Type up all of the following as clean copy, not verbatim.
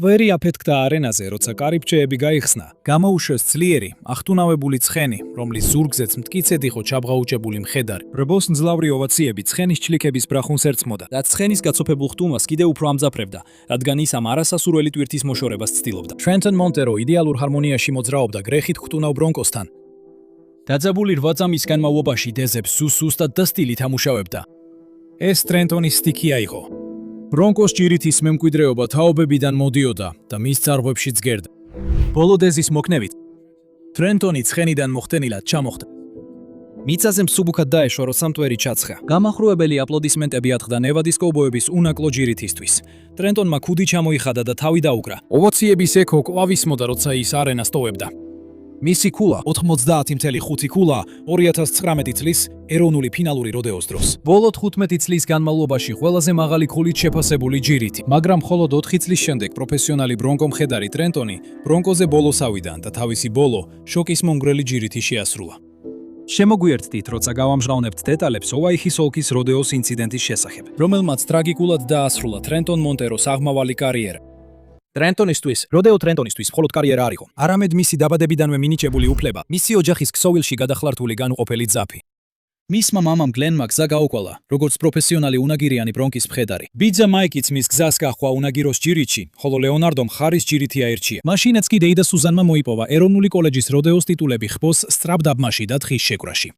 ტვერი აფეთქდა არენაზე, როცა კარიბჭეები გაიხსნა. გამოუშვეს ძლიერი, ახტუნავებული ცხენი, რომლის ზურგზეც მტკიცედ იყო ჩაბღაუჭებული მხედარი. ბრბოს მძლავრი ოვაციები ცხენის ჩლიქების ბრახუნს ერწყმოდა და ცხენის გაცოფებულ ხტუნვას კიდევ უფრო ამძაფრებდა, რადგან ის ამ არასასურველი ტვირთის მოშორებას ცდილობდა. ტრენტონ მონტერო იდეალურ ჰარმონიაში მოძრაობდა გრეხით ხტუნავ ბრონკოსთან. დაძაბული 8 წამის განმავლობაში დეზებს სუსტად და სტილით ამუშავებდა. ეს ტრენტონის სტიქია იყო. ბრონკოს ჭირითის მემკვიდრეობა თაობებიდან მოდიოდა და მის წარღვებში ძგერდა. ბოლო დეზის მოქნევით ტრენტონი ცხენიდან მოხდენილად ჩამოხდა. მიწაზე მსუბუქად დაეშვა, რომ სამტვერი ჩაცხა. გამახრუებელი აპლოდისმენტები ატყდა ნევადის კოუბოების უნაკლო ჯირითისთვის. ტრენტონმა ქუდი ჩამოიხადა და თავი დაუკრა. ოვაციების ექო ყვავისმოდა, როცა ის არენას ტოვებდა. მისი ქულა 90.5 ქულა 2019 წლის ეროვნული ფინალური როდეოს დროს. ბოლო 15 წლის განმავლობაში ყველაზე მაღალი ქულით შეფასებული ჯირითი, მაგრამ მხოლოდ 4 წლის შემდეგ პროფესიონალი ბრონკო მხედარი ტრენტონი ბრონკოზე ბოლოს ავიდა და თავისი ბოლო შოკის მომგვრელი ჯირითი შეასრულა. შემოგვიერთდით, როცა გავამჟღავნებთ დეტალებს ოვაიხის ოლქის როდეოს ინციდენტის შესახებ, რომელმაც ტრაგიკულად დაასრულა ტრენტონ მონტეროს აღმავალი კარიერა. ტრენტონისთვის, როდეო ტრენტონისთვის მხოლოდ კარიერა არ იყო, არამედ მისი დაბადებიდანვე მინიჭებული უფლება, მისი ოჯახის ქსოვილში გადახლართული განუყოფელი ძაფი. მისმა მამამ გლენმა გზა გაუკვალა, როგორც პროფესიონალი უნაგირიანი ბრონკის მხედარი. ბიძა მაიკიც მის გზას გაჰყვა უნაგიროს ჯირითში, ხოლო ლეონარდომ ხარის ჯირითი აირჩია. მაშინაც კი დეიდა სუზანმა მოიპოვა ეროვნული კოლეჯის როდეოს ტიტულები ხბოს სწრაფდაბმაში და თხის შეკვრაში.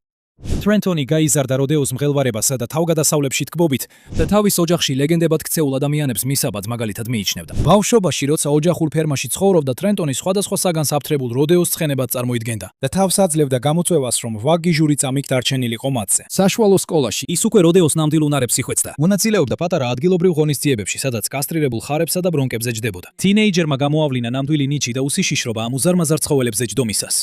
ტრენტონი გაიზარდა როდეოს მღელვარებასა და თავგადასავლებში თქმობით და თავის ოჯახში ლეგენდებად ქცეულ ადამიანებს მისაბად მაგალითად მიიჩნევდა. ბავშვობაში, როცა ოჯახურ ფერმაში ცხოვრობდა, ტრენტონი სხვადასხვა საგანს აფთრებულ როდეოს ცხენებად წარმოიდგენდა და თავს აძლევდა გამოწვევას, რომ ვაგი ჟური წამით დარჩენილიყო მათზე. საშუალო სკოლაში ის უკვე როდეოს ნამდვილ უნარებს იხვეწდა. მონაწილეობდა პატარა ადგილობრივ ღონისძიებებში, სადაც კასტრირებულ ხარებსა და ბრონკებზე ჯდებოდა. თინეიჯერმა გამოავლინა ნამდვილი ნიჭი და უსიშიშრობა ამ უზარმაზარ ცხოველებზე ჯდომისას.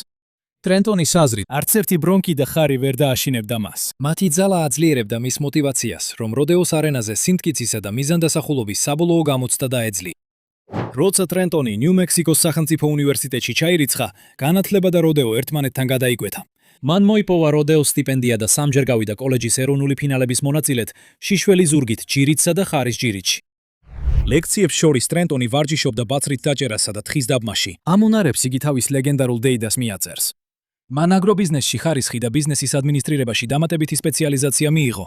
ტრენტონის აზრით, არც ერთი ბრონკი და ხარი ვერ დააშინებდა მას. მათი ძალა აძლიერებდა მის მოტივაციას, რომ როდეოს არენაზე სიმტკიცისა და მიზანდასახულობის საბოლოო გამოცდა დაეძლია. როცა ტრენტონი ნიუ-მექსიკოს სახელმწიფო უნივერსიტეტში ჩაირიცხა, განათლება და როდეო ერთმანეთთან გადაიკვეთა. მან მოიპოვა როდეოს სტიპენდია და სამჯერ გავიდა კოლეჯის ეროვნული ფინალების მონაწილედ, შიშველი ზურგით ჯირითსა და ხარის ჯირითში. ლექციებს შორის ტრენტონი ვარჯიშობდა ბაცრით დაჭერასა და თხის დაბმაში. ამ უნარებს იგი თავის ლეგენდარულ დეიდას მიაწერს. მან აგრობიზნესში ხარისხი და ბიზნესის ადმინისტრირებაში დამატებითი სპეციალიზაცია მიიღო.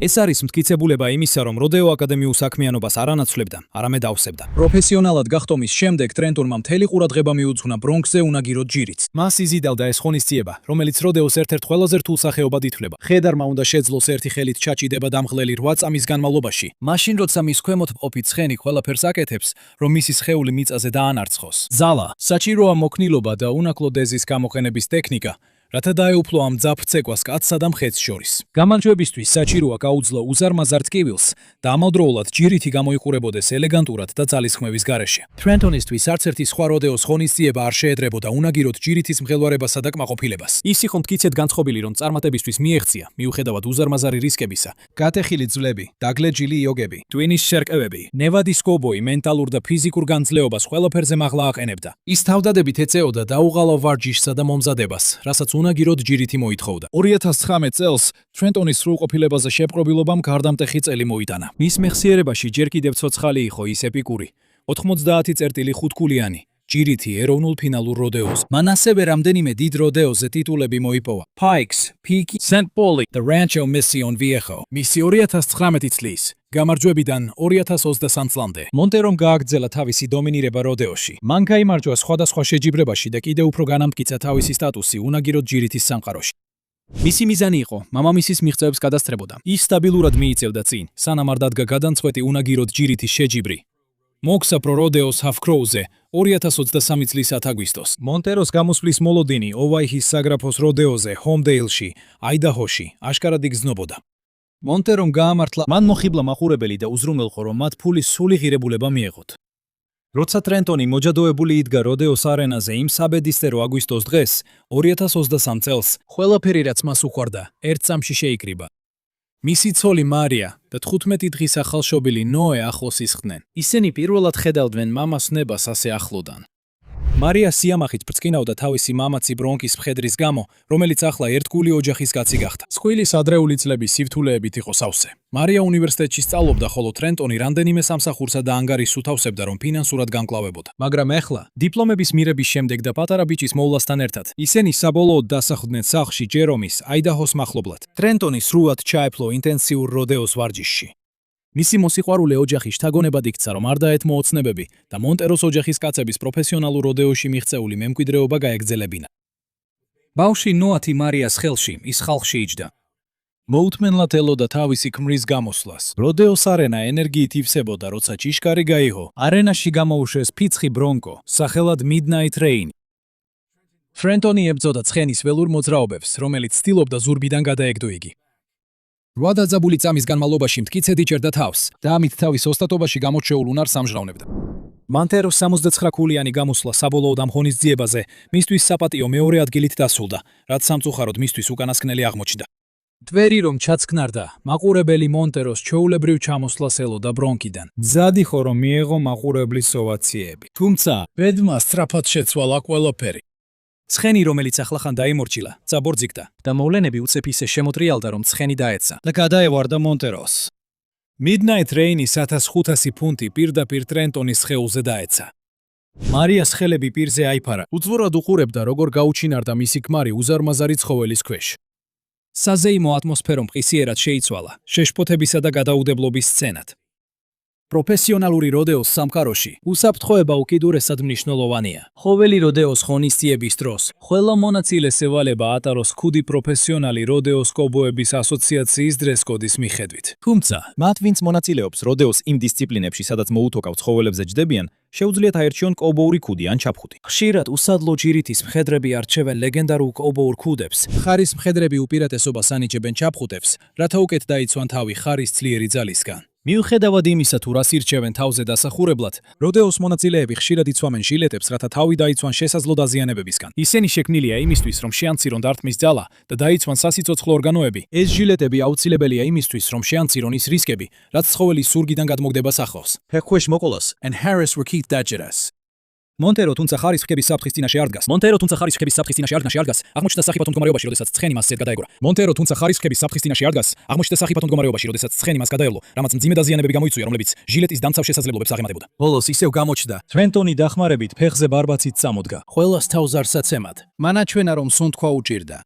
ეს არის მტკიცებულება იმისა, რომ როდეო აკადემიურ საქმიანობას არ ანაცვლებდა, არამედ ავსებდა. პროფესიონალად გახტომის შემდეგ ტრენტონმა მთელი ყურადღება მიუძღვნა ბრონკზე უნაგირო ჯირითს. მას იზიდავდა ეს ღონისძიება, რომელიც როდეოს ერთ-ერთ ყველაზე რთულ სახეობად ითვლება. მხედარმა უნდა შეძლოს ერთი ხელით ჩაჭიდება დამღლელი 8 წამის განმავლობაში. მაშინ, როცა მის ქვემოთ მყოფი ცხენი ყველაფერს აკეთებს, რომ მისი სხეული მიწაზე დაანარცხოს. ზალა, საჭიროა მოქნილობა და უნაკლო დეზის გამოყენების ტექნიკა, რათა დაეუფლო ამ ძაფ ცეკვას კაცსა და მხედს შორის. გამარჯვებისთვის საჭიროა გაუძლო უზარმაზარ ტკივილს და ამავდროულად ჯირითი გამოიყურებოდეს ელეგანტურად და ძალისხმევის გარეშე. ტრენტონისთვის არც ერთი სხვა როდეოს ღონისძიება არ შეედრებოდა უნაგიროთ ჯირითის მღელვარებასა და კმაყოფილებას. ის იყო მტკიცედ განწყობილი, რომ წარმატებისთვის მიეღწია, მიუხედავად უზარმაზარი რისკებისა. გატეხილი ძვლები, დაგლეჯილი იოგები, ტვინის შერკევები, ნევადის კოუბოი მენტალურ და ფიზიკურ განძლეობას ყველაფერზე მაღლა აყენებდა. ის თავდადებით ეწეოდა დაუღალავ ვარჯიშსა და მომზადებას, რასაც უნაგიროდ ჯირითი მოითხოვდა. 2019 წელს ტრენტონის სრულყოფილებაზე შეპყრობილობამ გარდამტეხი წელი მოიტანა. მის მეხსიერებაში ჯერ კიდევ ცოცხალი იყო ის ეპიკური 90.5-ქულიანი ჯირითი ეროვნულ ფინალურ როდეოს. მან ასევე რამდენიმე დიდ როდეოზე ტიტულები მოიპოვა. Pikes Peak, St. Pauli, The Rancho Mission Viejo. მისი 2019 წლის გამარჯვებიდან 2023 წლამდე მონტერომ გააგრძელა თავისი დომინირება როდეოში. მან გაიმარჯვა სხვადასხვა შეჯიბრებაში და კიდევ უფრო განამტკიცა თავისი სტატუსი უნაგიროდ ჯირითის სამყაროში. მისი მიზანი იყო მამამისის მიღწევებს გადასწრებოდა. ის სტაბილურად მიიწევდა წინ, სანამ არ დადგა გადამწყვეტი უნაგიროდ ჯირითის შეჯიბრი. მოგსაფრო როდეოს ჰაფ-კროუზე 2023 წლის 10 აგვისტოს. მონტეროს გამოსვლის მოლოდინი ოვაიხის საგრაფოს როდეოზე ჰომდეილში, აიდაჰოში, აშკარად იგრძნობოდა. მონტერომ გაამართლა მან მოხიბლა მაყურებელი და უზრუნველყო, რომ მათ ფულის სული ღირებულება მიეღოთ. როცა ტრენტონი მოჯადოებული იდგა როდეოს არენაზე იმ საბედისწერო აგვისტოს დღეს, 2023 წელს, ყველაფერი რაც მას უყვარდა, ერთ წამში შეიკრიბა. მისი ცოლი მარია და 15 დღის ახალშობილი ნოე ახლოს ისხდნენ. ისინი პირველად ხედავდნენ მამას ნებას ასე ახლოდან. მარია სიამახით ბრწყინავდა თავისი მამაცი ბრონკის მხედრის გამო, რომელიც ახლა ერთგული ოჯახის კაცი გახდა. სხვილის ადრეული წლების სირთულეებით იყო სავსე. მარია უნივერსიტეტში სწავლობდა, ხოლო ტრენტონი რამდენიმე სამსახურსა და ანგარიშს უთავსებდა, რომ ფინანსურად გამკლავებოდა. მაგრამ ახლა, დიპლომების მირების შემდეგ და პატარა ბიჭის მოვლასთან ერთად, ისინი საბოლოოდ დასახლდნენ სახლში ჯერომის, აიდაჰოს მახლობლად. ტრენტონი სრულად ჩაეფლო ინტენსიურ როდეოს ვარჯიშში. მისი მოსიყვარულე ოჯახი შთაგონებად იქცა, რომ არ დაეთმო ოცნებები და მონტეროს ოჯახის კაცების პროფესიონალურ როდეოში მიღწეული მემკვიდრეობა გაეგრძელებინა. ბავშვი ნოათი მარიას ხელში, ის ხალხში იჯდა. მოუთმენლად ელოდა თავისი ქმრის გამოსვლას. როდეოს არენა ენერგიით ივსებოდა, როცა ჭიშკარი გაიღო. არენაში გამოუშვეს ფიცხი ბრონკო, სახელად Midnight Rain. ტრენტონი ებრძოდა ცხენის ველურ მოძრაობებს, რომელიც ცდილობდა ზურბიდან გადაეგდო იგი. 8 დაძაბული წამის განმავლობაში მტკიცედ იჭერდა თავს და ამით თავის ოსტატობაში გამოჩეულ უნარს ამჟღავნებდა. მანტეროს 69 ქულიანი გამოსვლა საბოლოოდ ამ ღონისძიებაზე მისთვის საპატიო მეორე ადგილით დასრულდა, რაც სამწუხაროდ მისთვის უკანასკნელი აღმოჩნდა. tveri რომ ჩაცქნარდა, მაყურებელი მონტეროს ჩვეულებრივ ჩამოსვლას ელოდა ბრონკიდან. მზად იყო რომ მიეღო მაყურებლის ოვაციები. თუმცა ბედმა სწრაფად შეცვალა ყველაფერი. ცხენი, რომელიც ახლახან დაიმორჩილა, წაბორძიგდა და მოვლენები უცებ ისე შემოტრიალდა, რომ ცხენი დაეცა და გადაევარდა მონტეროს. Midnight Rain-ის 1500 ფუნტი პირდაპირ ტრენტონის სხეულზე დაეცა. მარიას ხელები პირზე აიფარა, უძღვრად უყურებდა, როგორ გაუჩინარდა მისი ქმარი უზარმაზარი ცხოველის ქვეშ. საზეიმო ატმოსფერო მყისიერად შეიცვალა, შეშფოთებისა და გადაუდებლობის სცენად. პროფესიონალური როდეოს სამყაროში უსაფრთხოება უკიდურესად მნიშვნელოვანია. ყოველი როდეოს ღონისძიების დროს ყველა მონაწილეს ევალება ატაროს ქუდი პროფესიონალი როდეოს კობოების ასოციაციის დრესკოდის მიხედვით. თუმცა, მათ ვინც მონაწილეობს როდეოს იმ დისციპლინებში, სადაც მოუთოკავ ცხოველებზე ჯდებიან, შეუძლიათ აერჩიონ კობოური ქუდი ან ჩაფხუტი. ხშირად უსადლო ჯირითის მხედრები არჩევენ ლეგენდარულ კობოურ ქუდებს. ხარის მხედრები უპირატესობას ანიჭებენ ჩაფხუტებს, რათა უკეთ დაიცვან თავი ხარის ძლიერი ძალისგან. მიუხედავად იმისა, თუ რას ირჩევენ თავზე დასახურებლად, როდეოს მონაწილეები ხშირად იცვამენ ჟილეტებს, რათა თავი დაიცვან შესაძლო დაზიანებებისგან. ისინი შექმნილია იმისთვის, რომ შეამცირონ დარტყმის ძალა და დაიცვან სასიცოცხლო ორგანოები. ეს ჟილეტები აუცილებელია იმისთვის, რომ შეამცირონ ის რისკები, რაც ცხოველის ზურგიდან გადმოგდება სახლავს. ფეხქვეშ მოყოლას and Harris Rakit დაჯერას. მონტერო თუმცა ხარის ფრქების საფრთხის წინაშე არ დგას. აღმოჩნდა სახიფათო მდგომარეობაში, როდესაც ცხენი მას გადაეგრა. როდესაც ცხენი მას გადაევლო, რამაც მძიმე დაზიანებები გამოიწვია, რომლებიც ჟილეტის დამცავ შესაძლებლობებს აღემატებოდა. ბოლოს ისევ გამოჩნდა. ტრენტონი დახმარებით ფეხზე ბარბაცით წამოდგა. ყველას თავს არსაცემად. მანაჩვენა რომ სუნთქვა უჭირდა.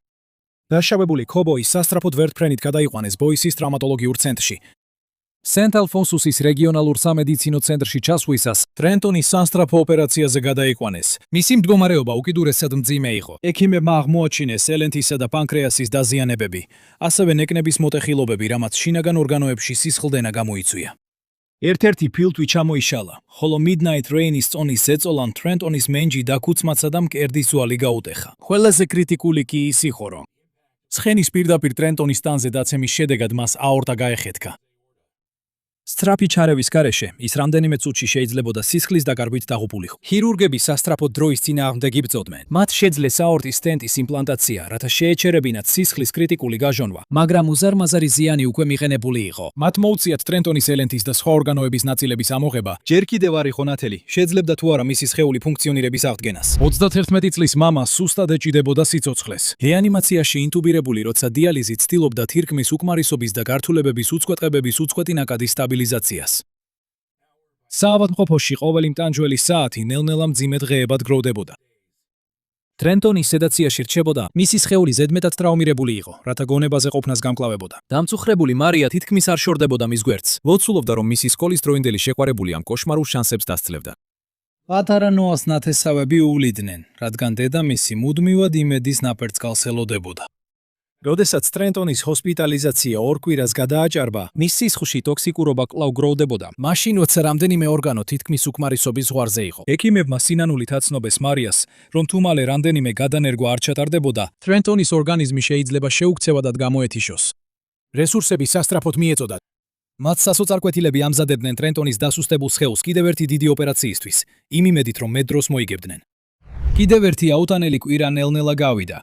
დაშავებული ქობოი სასტრაფოდ ვერტფრენით გადაიყვანეს ბოისის ტრავმატოლოგიურ ცენტრში. სენტ-ალფონსუსის რეგიონალურ სამედიცინო ცენტრში ჩასვლისას ტრენტონი სასტრაფო ოპერაციაზე გადაიყვანეს. მისი მდგომარეობა უკიდურესად მძიმე იყო. ექიმებმა აღმოაჩინეს ელენთისა და პანკრეასის დაზიანებები, ასევე ნეკნების მოტეხილობები, რამაც შინაგან ორგანოებში სისხლდენა გამოიწვია. ერთ-ერთი ფილტვი ჩამოიშალა, ხოლო Midnight Rain-ის წონის ზეწოლან ტრენტონის მენჯი დაქუცმაცა და მკერდის ზვალი გაუტეხა. ყველაზე კრიტიკული კი ის იყო, რომ ცხენის პირდაპირ ტრენტონის ტანზე დაცემის შედეგად მას აორტა გაეხეთქა. სწრაფი ჩარევის გარეშე ის რამდენიმე წუთში შეიძლებოდა სისხლის დაკარგვით დაღუპულიყო. ქირურგები სასტრაფო დროის წინააღმდეგ იბრძოდნენ. მათ შეძლეს აორტის სტენტის იმპლანტაცია, რათა შეეჩერებინათ სისხლის კრიტიკული გაჟონვა, მაგრამ უზარმაზარი ზიანი უკვე მიღენებული იყო. მათ მოუწიათ ტრენტონის ელენთის და სხვა ორგანოების ნაწილების ამოღება. ჯერ კიდევ არ იყო ნათელი, შეძლებდა თუ არა მისი სხეული ფუნქციონირების აღდგენას. 31 წლის მამა სუსტად ეჭიდებოდა სიცოცხლეს. რეანიმაციაში ინტუბირებული, როცა დიალიზით ცდილობდა თირკმის უკმარისობის და გართულებების უწყვეტყებების უწყვეტი ნაკადის სტაბილიზაციას. საავადმყოფოში ყოველი მტანჯველი საათი ნელ-ნელა მძიმე დღეებად გროვდებოდა. ტრენტონი სედაციაში რჩებოდა, მისი სხეული ზედმეტად ტრაუმირებული იყო, რათა გონებაზე ყოფნას გამკლავებოდა. დამწუხრებული მარია თითქმის არ შორდებოდა მის გვერდს. ლოცულობდა, რომ მისი სკოლის დროინდელი შეყვარებული ამ კოშმარულ შანსებს დასძლევდა. პატარა ნოას ნათესავები უვლიდნენ, რადგან დედამისი მუდმივად იმედის ნაპერწკალს ელოდებოდა. როდესაც ტრენტონის ჰოსპიტალიზაცია 2 კვირას გადააჭარბა, მის სისხლში ტოქსიკურობა კვლავ გროვდებოდა. მაშინ, როცა რამდენიმე ორგანო თითქმის უკმარისობის ზღვარზე იყო. ექიმებმა სინანულით აცნობეს მარიას, რომ თუ მალე რამდენიმე გადანერგვა არ ჩატარდებოდა, ტრენტონის ორგანიზმი შეიძლება შეუქცევადად გამოეთიშოს. რესურსები სასტრაფოდ მიეწოდათ. მათ სასოწარკვეთილები ამზადებდნენ ტრენტონის დასუსტებულ სხეულს კიდევ ერთი დიდი ოპერაციისთვის, იმ იმედით, რომ მეტ დროს მოიგებდნენ. კიდევ ერთი აუტანელი კვირა ნელ-ნელა გავიდა.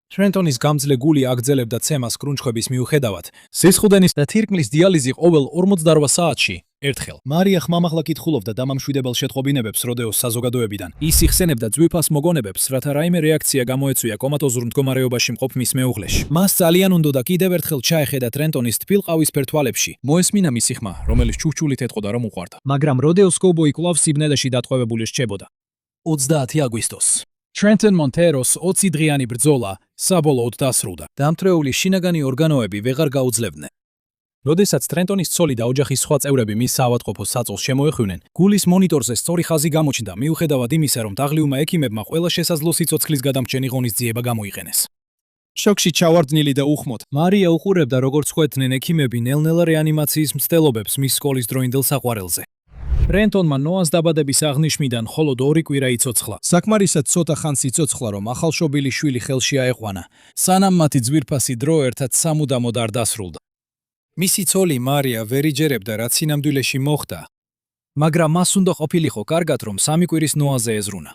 ტრენტონის გამძლე გული აგრძელებდა ცემას კრუნჩხვების მიუხედავად. სისხლდენის და თირკმლის დიალიზი ყოველ 48 საათში ერთხელ. მარია ხმამაღლა კითხულობდა დამამშვიდებელ შეტყობინებებს როდეოს საზოგადოებიდან. ის იხსენებდა ძვირფას მოგონებებს, რათა რაიმე რეაქცია გამოეწვია კომატოზურ მდგომარეობაში მყოფ მის მეუღლეში. მას ძალიან უნდოდა კიდევ ერთხელ ჩაეხედა ტრენტონის თბილყავისფერ თვალებში. მოესმინა მისი ხმა, რომელიც ჩუქჩულით ეტყოდა რომ უყვარდა. მაგრამ როდეოს კოუბოი კვლავ სიბნელეში დატყვევებული რჩებოდა. 30 აგვისტოს. ტრენტონ მონტეროს 20 დღიანი ბრძოლა საბოლოოდ დასრულდა. დამთვრეული შინაგანი ორგანოები ვეღარ გაუძლებდნენ. როდესაც ტრენტონის ცოლი და ოჯახის სხვა წევრები მის საავადმყოფოს საწოლს შემოეხვინენ, გულის მონიტორზე სწორი ხაზი გამოჩნდა, მიუხედავად იმისა, რომ დაღლიუმა ექიმებმა ყველა შესაძლო სიცოცხლის გადამრჩენი ღონისძიება გამოიყენეს. შოკში ჩავარდნილი და უხმოდ, მარია უყურებდა, როგორც ხვეთნენ ექიმები ნელ-ნელა რეანიმაციის მცდელობებს მის სკოლის დროინდელ საყვარელზე. ტრენტონმა ნოას დაბადების აღნიშვნიდან მხოლოდ 2 კვირა იცოცხლა. საკმარისად ცოტა ხანს იცოცხლა, რომ ახალშობილი შვილი ხელში აეყვანა, სანამ მათი ძვირფასი დრო ერთად სამუდამოდ არ დასრულდა. მისი ცოლი მარია ვერ იჯერებდა, რაც სინამდვილეში მოხდა, მაგრამ მას უნდა ყოფილიყო კარგად, რომ 3 კვირის ნოაზე ეზრუნა.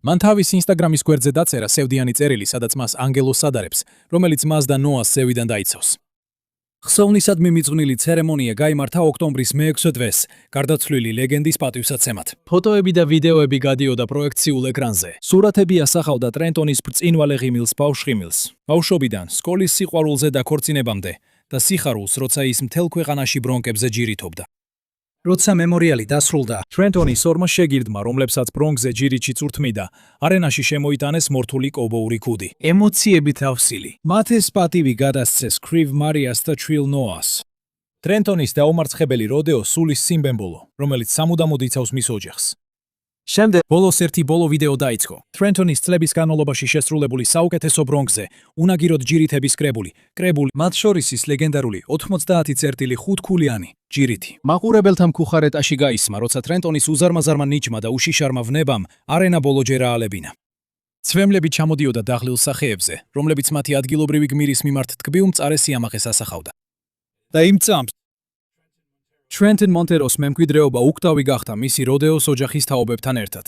მან თავის ინსტაგრამის გვერდზე დაწერა სევდიანი წერილი, სადაც მას ანგელოს ადარებს, რომელიც მას და ნოას ზევიდან დაიცავს. ხსოვნისადმი მიძღვნილი ცერემონია გაიმართა ოქტომბრის მე-6 დღეს, გარდაცვლილი ლეგენდის პატივსაცემად. ფოტოები და ვიდეოები გადიოდა პროექციულ ეკრანზე. სურათები ასახავდა ტრენტონის ბრწყინვალე ღიმილს ბავშვ-ღიმილს, ბავშვობიდან სკოლის სიყვარულზე და ქორწინებამდე და სიხარულს, როცა ის მთელ ქვეყანაში ბრონკებზე ჯირითობდა. როცა მემორიალი დასრულდა, ტრენტონის ორმა შეგირდმა, რომლებსაც ბრონკზე ჯირითში წურთმიდა, არენაში შემოიტანეს მორთული კოუბოური ქუდი. ემოციებით ავსილი. მათ ეს პატივი გადასცეს კრივ მარიას და ტრილ ნოას. ტრენტონის დაუმარცხებელი როდეო სულის სიმბოლო, რომელიც სამუდამოდ იცავს მის ოჯახს. შემდეგ ბოლოს ერთი ბოლო ვიდეო დაიწყო. ტრენტონის წლების განმავლობაში შესრულებული საუკეთესო ბრონკზე, უნაგიროდ ჯირითების კრებული, მათ შორის ის ლეგენდარული 90.5 ქულიანი ჯირითი. მაყურებელთა მქუხარეთაში გაისმა, როცა ტრენტონის უზარმაზარმა ნიჭმა და უშიშარმა ვნებამ არენა ბოლოჯერა ალებინა. ცვემლები ჩამოდიოდა დაღლილ სახეებზე, რომლებიც მათი ადგილობრივი გმირის მიმართ ტკბილ მწარე სიამაყეს ასახავდა. და იმ წამს ტრენტონ მონტეროს მემკვიდრეობა უკვდავი გახდა მისი როდეოს ოჯახის თაობებთან ერთად.